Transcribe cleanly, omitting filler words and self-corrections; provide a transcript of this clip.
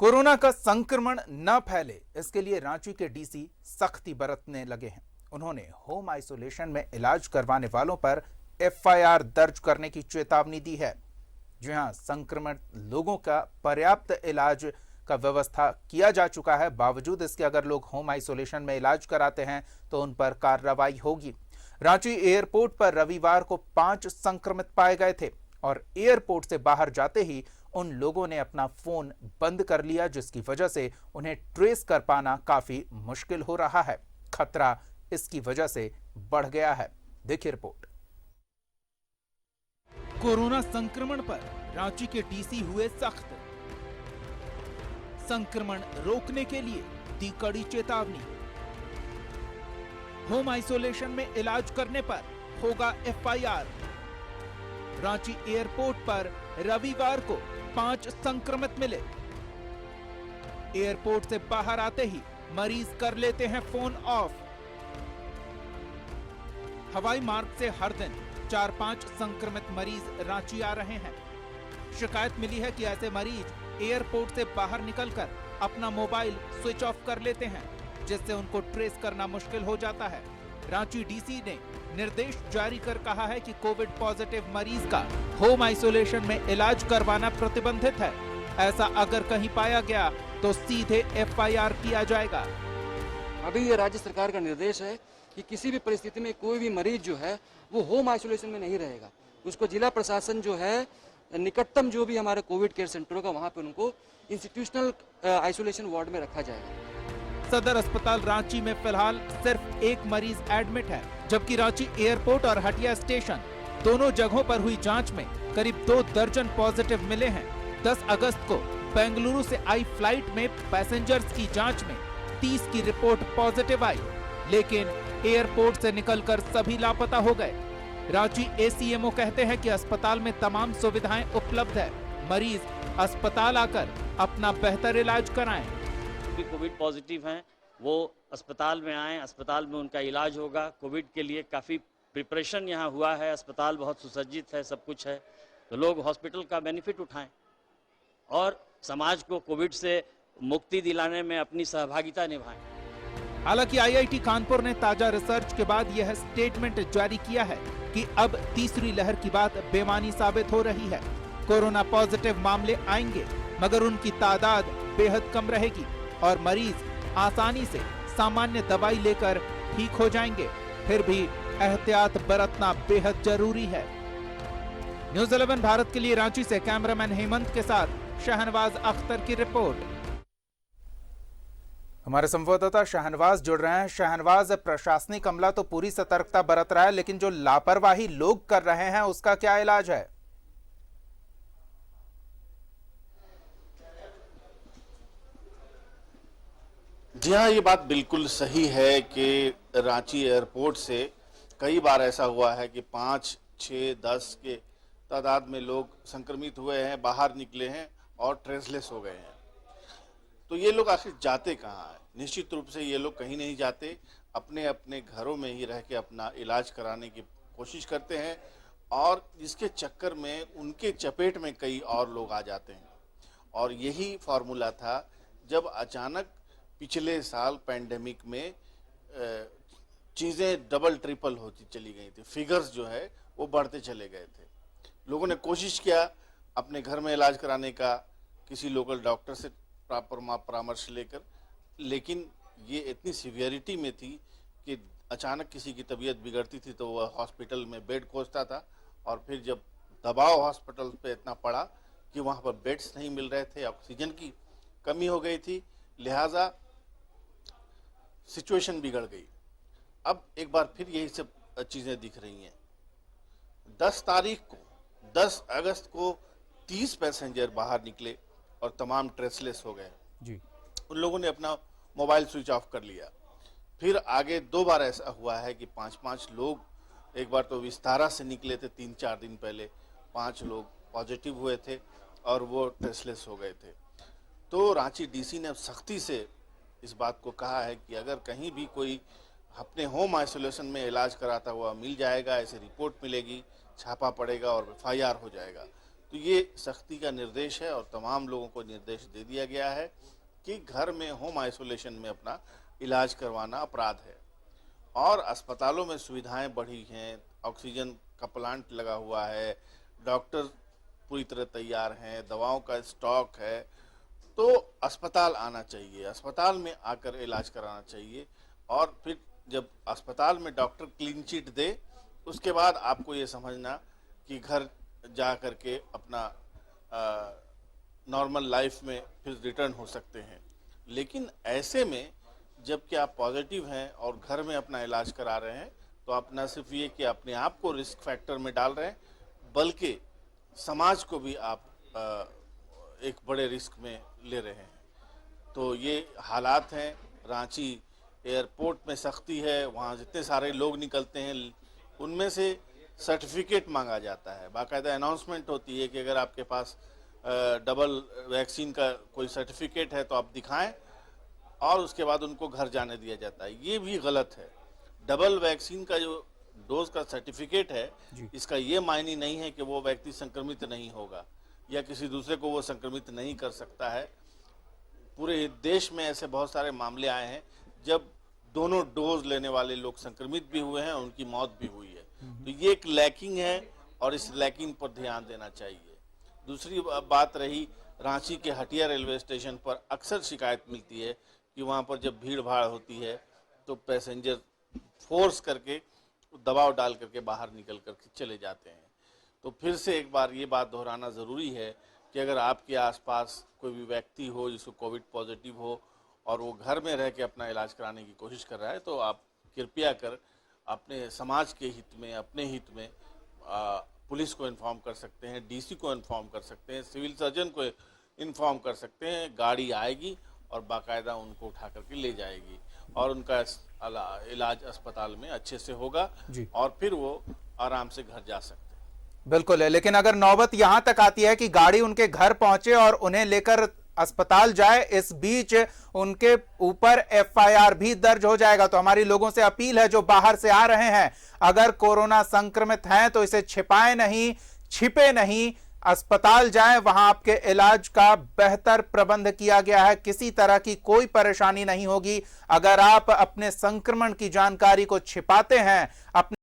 Corona का संक्रमण न फैले, इसके लिए रांची के डीसी सख्ती बरतने लगे हैं। उन्होंने होम आइसोलेशन में इलाज करवाने वालों पर एफआईआर दर्ज करने की चेतावनी दी है। जी हां, संक्रमित लोगों का पर्याप्त इलाज का व्यवस्था किया जा चुका है। बावजूद इसके अगर लोग होम आइसोलेशन में इलाज कराते हैं तो उन पर कार्रवाई होगी। रांची एयरपोर्ट पर रविवार को 5 संक्रमित पाए गए थे और एयरपोर्ट से बाहर जाते ही उन लोगों ने अपना फोन बंद कर लिया, जिसकी वजह से उन्हें ट्रेस कर पाना काफी मुश्किल हो रहा है। खतरा इसकी वजह से बढ़ गया है। देखिए रिपोर्ट। कोरोना संक्रमण पर रांची के डीसी हुए सख्त। संक्रमण रोकने के लिए दी कड़ी चेतावनी। होम आइसोलेशन में इलाज करने पर होगा एफआईआर। रांची एयरपोर्ट पर रविवार को 5 संक्रमित मिले। एयरपोर्ट से बाहर आते ही मरीज कर लेते हैं फोन ऑफ। हवाई मार्ग से हर दिन 4-5 संक्रमित मरीज रांची आ रहे हैं। शिकायत मिली है कि ऐसे मरीज एयरपोर्ट से बाहर निकलकर अपना मोबाइल स्विच ऑफ कर लेते हैं, जिससे उनको ट्रेस करना मुश्किल हो जाता है। रांची डीसी ने निर्देश जारी कर कहा है कि कोविड पॉजिटिव मरीज का होम आइसोलेशन में इलाज करवाना प्रतिबंधित है। ऐसा अगर कहीं पाया गया तो सीधे एफआईआर किया जाएगा। अभी ये राज्य सरकार का निर्देश है कि किसी भी परिस्थिति में कोई भी मरीज जो है वो होम आइसोलेशन में नहीं रहेगा। उसको जिला प्रशासन जो है निकटतम जो भी हमारे कोविड केयर सेंटर होगा वहां पे उनको इंस्टीट्यूशनल आइसोलेशन वार्ड में रखा जाएगा। सदर अस्पताल रांची में फिलहाल सिर्फ 1 मरीज एडमिट है, जबकि रांची एयरपोर्ट और हटिया स्टेशन दोनों जगहों पर हुई जांच में करीब 2 दर्जन पॉजिटिव मिले हैं। 10 अगस्त को बेंगलुरु से आई फ्लाइट में पैसेंजर्स की जांच में 30 की रिपोर्ट पॉजिटिव आई, लेकिन एयरपोर्ट से निकलकर सभी लापता हो गए। रांची एसीएमओ कहते हैं कि अस्पताल में तमाम सुविधाएं उपलब्ध है। मरीज अस्पताल आकर अपना बेहतर इलाज कराएं। कोविड पॉजिटिव हैं वो अस्पताल में आएँ, अस्पताल में उनका इलाज होगा। कोविड के लिए काफ़ी प्रिपरेशन यहाँ हुआ है, अस्पताल बहुत सुसज्जित है, सब कुछ है, तो लोग हॉस्पिटल का बेनिफिट उठाएं और समाज को कोविड से मुक्ति दिलाने में अपनी सहभागिता निभाएं। हालांकि आईआईटी कानपुर ने ताजा रिसर्च के बाद यह स्टेटमेंट जारी किया है कि अब तीसरी लहर की बात बेमानी साबित हो रही है। कोरोना पॉजिटिव मामले आएंगे, मगर उनकी तादाद बेहद कम रहेगी और मरीज आसानी से सामान्य दवाई लेकर ठीक हो जाएंगे। फिर भी एहतियात बरतना बेहद जरूरी है। न्यूज़ 11 भारत के लिए रांची से कैमरामैन हेमंत के साथ शहनवाज अख्तर की रिपोर्ट। हमारे संवाददाता शहनवाज जुड़ रहे हैं। शहनवाज, प्रशासनिक अमला तो पूरी सतर्कता बरत रहा है, लेकिन जो लापरवाही लोग कर रहे हैं उसका क्या इलाज है? जी हाँ, ये बात बिल्कुल सही है कि रांची एयरपोर्ट से कई बार ऐसा हुआ है कि 5, 6, 10 के तादाद में लोग संक्रमित हुए हैं, बाहर निकले हैं और ट्रेसलेस हो गए हैं। तो ये लोग आखिर जाते कहाँ हैं? निश्चित रूप से ये लोग कहीं नहीं जाते, अपने अपने घरों में ही रह के अपना इलाज कराने की कोशिश करते हैं और जिसके चक्कर में उनके चपेट में कई और लोग आ जाते हैं। और यही फार्मूला था जब अचानक पिछले साल पैंडेमिक में चीज़ें डबल ट्रिपल होती चली गई थी, फिगर्स जो है वो बढ़ते चले गए थे। लोगों ने कोशिश किया अपने घर में इलाज कराने का, किसी लोकल डॉक्टर से प्रॉपर परामर्श लेकर, लेकिन ये इतनी सीवियरिटी में थी कि अचानक किसी की तबीयत बिगड़ती थी तो वह हॉस्पिटल में बेड खोजता था और फिर जब दबाव हॉस्पिटल पे इतना पड़ा कि वहाँ पर बेड्स नहीं मिल रहे थे, ऑक्सीजन की कमी हो गई थी, लिहाजा सिचुएशन बिगड़ गई। अब एक बार फिर यही सब चीज़ें दिख रही हैं। 10 अगस्त को 30 पैसेंजर बाहर निकले और तमाम ट्रेसलेस हो गए जी। उन लोगों ने अपना मोबाइल स्विच ऑफ कर लिया। फिर आगे 2 बार ऐसा हुआ है कि 5-5 लोग, एक बार तो विस्तारा से निकले थे 3-4 दिन पहले, 5 लोग पॉजिटिव हुए थे और वो ट्रेसलेस हो गए थे। तो रांची डीसी ने सख्ती से इस बात को कहा है कि अगर कहीं भी कोई अपने होम आइसोलेशन में इलाज कराता हुआ मिल जाएगा, ऐसे रिपोर्ट मिलेगी, छापा पड़ेगा और एफआईआर हो जाएगा। तो ये सख्ती का निर्देश है और तमाम लोगों को निर्देश दे दिया गया है कि घर में होम आइसोलेशन में अपना इलाज करवाना अपराध है। और अस्पतालों में सुविधाएं बढ़ी हैं, ऑक्सीजन का प्लांट लगा हुआ है, डॉक्टर पूरी तरह तैयार हैं, दवाओं का स्टॉक है, तो अस्पताल आना चाहिए, अस्पताल में आकर इलाज कराना चाहिए। और फिर जब अस्पताल में डॉक्टर क्लीन चिट दे, उसके बाद आपको ये समझना कि घर जा कर के अपना नॉर्मल लाइफ में फिर रिटर्न हो सकते हैं। लेकिन ऐसे में जबकि आप पॉजिटिव हैं और घर में अपना इलाज करा रहे हैं, तो आप न सिर्फ ये कि अपने आप को रिस्क फैक्टर में डाल रहे हैं, बल्कि समाज को भी आप एक बड़े रिस्क में ले रहे हैं। तो ये हालात हैं। रांची एयरपोर्ट में सख्ती है, वहाँ जितने सारे लोग निकलते हैं उनमें से सर्टिफिकेट मांगा जाता है, बाकायदा अनाउंसमेंट होती है कि अगर आपके पास डबल वैक्सीन का कोई सर्टिफिकेट है तो आप दिखाएं, और उसके बाद उनको घर जाने दिया जाता है। ये भी गलत है। डबल वैक्सीन का जो डोज का सर्टिफिकेट है, इसका ये मायने नहीं है कि वो व्यक्ति संक्रमित नहीं होगा या किसी दूसरे को वो संक्रमित नहीं कर सकता है। पूरे देश में ऐसे बहुत सारे मामले आए हैं जब दोनों डोज लेने वाले लोग संक्रमित भी हुए हैं और उनकी मौत भी हुई है। तो ये एक लैकिंग है और इस लैकिंग पर ध्यान देना चाहिए। दूसरी बात रही, रांची के हटिया रेलवे स्टेशन पर अक्सर शिकायत मिलती है कि वहाँ पर जब भीड़ भाड़ होती है तो पैसेंजर फोर्स करके दबाव डाल करके बाहर निकल करके चले जाते हैं। तो फिर से एक बार ये बात दोहराना ज़रूरी है कि अगर आपके आसपास कोई भी व्यक्ति हो जिसको कोविड पॉजिटिव हो और वो घर में रह के अपना इलाज कराने की कोशिश कर रहा है, तो आप कृपया कर अपने समाज के हित में, अपने हित में पुलिस को इन्फॉर्म कर सकते हैं, डीसी को इन्फॉर्म कर सकते हैं, सिविल सर्जन को इन्फॉर्म कर सकते हैं। गाड़ी आएगी और बाकायदा उनको उठा करके ले जाएगी और उनका इलाज अस्पताल में अच्छे से होगा और फिर वो आराम से घर जा सकते हैं। बिल्कुल है, लेकिन अगर नौबत यहां तक आती है कि गाड़ी उनके घर पहुंचे और उन्हें लेकर अस्पताल जाए, इस बीच उनके ऊपर एफआईआर भी दर्ज हो जाएगा, तो हमारी लोगों से अपील है जो बाहर से आ रहे हैं, अगर कोरोना संक्रमित हैं तो इसे छिपाएं नहीं, छिपे नहीं, अस्पताल जाएं, वहां आपके इलाज का बेहतर प्रबंध किया गया है, किसी तरह की कोई परेशानी नहीं होगी। अगर आप अपने संक्रमण की जानकारी को छिपाते हैं, अपने